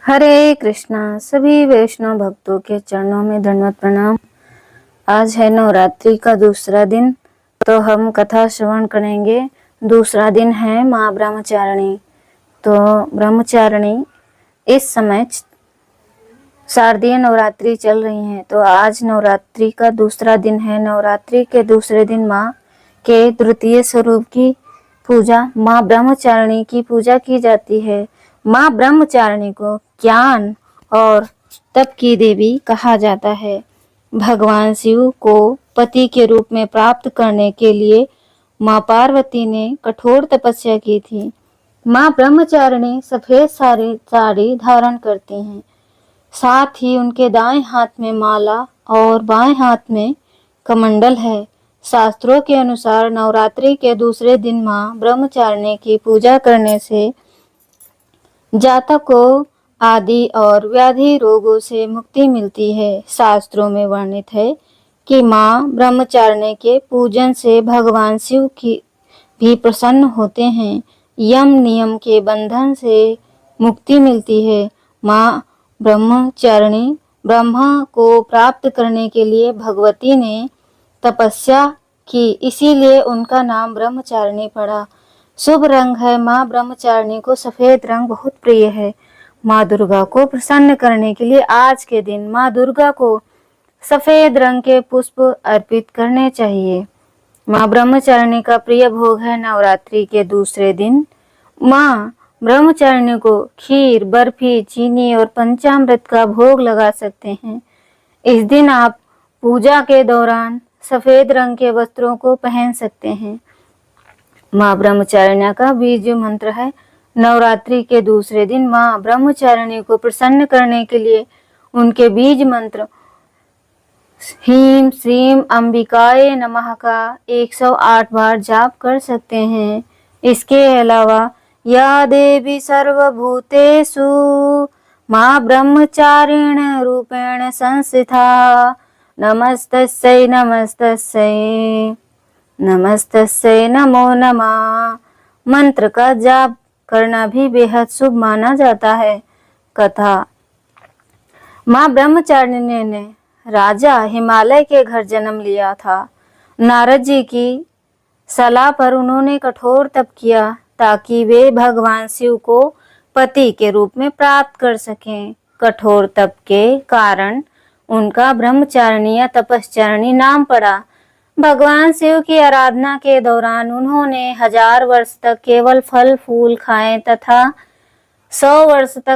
हरे कृष्णा। सभी वैष्णव भक्तों के चरणों में दंडवत प्रणाम। आज है नवरात्रि का दूसरा दिन, तो हम कथा श्रवण करेंगे। दूसरा दिन है माँ ब्रह्मचारिणी। तो ब्रह्मचारिणी इस समय शारदीय नवरात्रि चल रही है, तो आज नवरात्रि का दूसरा दिन है। नवरात्रि के दूसरे दिन माँ के द्वितीय स्वरूप की पूजा, माँ ब्रह्मचारिणी की पूजा की जाती है। माँ ब्रह्मचारिणी को ज्ञान और तप की देवी कहा जाता है। भगवान शिव को पति के रूप में प्राप्त करने के लिए माँ पार्वती ने कठोर तपस्या की थी। माँ ब्रह्मचारिणी सफेद साड़ी धारण करती हैं, साथ ही उनके दाएं हाथ में माला और बाएं हाथ में कमंडल है। शास्त्रों के अनुसार नवरात्रि के दूसरे दिन माँ ब्रह्मचारिणी की पूजा करने से जातक को आदि और व्याधि रोगों से मुक्ति मिलती है। शास्त्रों में वर्णित है कि माँ ब्रह्मचारिणी के पूजन से भगवान शिव की भी प्रसन्न होते हैं। यम नियम के बंधन से मुक्ति मिलती है। माँ ब्रह्मचारिणी ब्रह्मा को प्राप्त करने के लिए भगवती ने तपस्या की, इसीलिए उनका नाम ब्रह्मचारिणी पड़ा। शुभ रंग है। माँ ब्रह्मचारिणी को सफेद रंग बहुत प्रिय है। माँ दुर्गा को प्रसन्न करने के लिए आज के दिन माँ दुर्गा को सफेद रंग के पुष्प अर्पित करने चाहिए। माँ ब्रह्मचारिणी का प्रिय भोग है नवरात्रि के दूसरे दिन माँ ब्रह्मचारिणी को खीर, बर्फी, चीनी और पंचामृत का भोग लगा सकते हैं। इस दिन आप पूजा के दौरान सफेद रंग के वस्त्रों को पहन सकते हैं। माँ ब्रह्मचारिणी का बीज मंत्र है। नवरात्रि के दूसरे दिन माँ ब्रह्मचारिणी को प्रसन्न करने के लिए उनके बीज मंत्र ह्रीं श्रीं अंबिकाय नमः का 108 बार जाप कर सकते हैं। इसके अलावा या देवी सर्वभूतेषु माँ ब्रह्मचारिण रूपेण संस्थिता नमस्तस्यै नमस्तस्यै नमस्तस्यै नमो नमः मंत्र का जाप करना भी बेहद शुभ माना जाता है। कथा। माँ ब्रह्मचारिणी ने राजा हिमालय के घर जन्म लिया था। नारद जी की सलाह पर उन्होंने कठोर तप किया ताकि वे भगवान शिव को पति के रूप में प्राप्त कर सकें। कठोर तप के कारण उनका ब्रह्मचारिणी या तपस्चारिणी नाम पड़ा। भगवान शिव की आराधना के दौरान उन्होंने 1000 वर्ष तक केवल फल फूल खाए तथा 100 वर्ष तक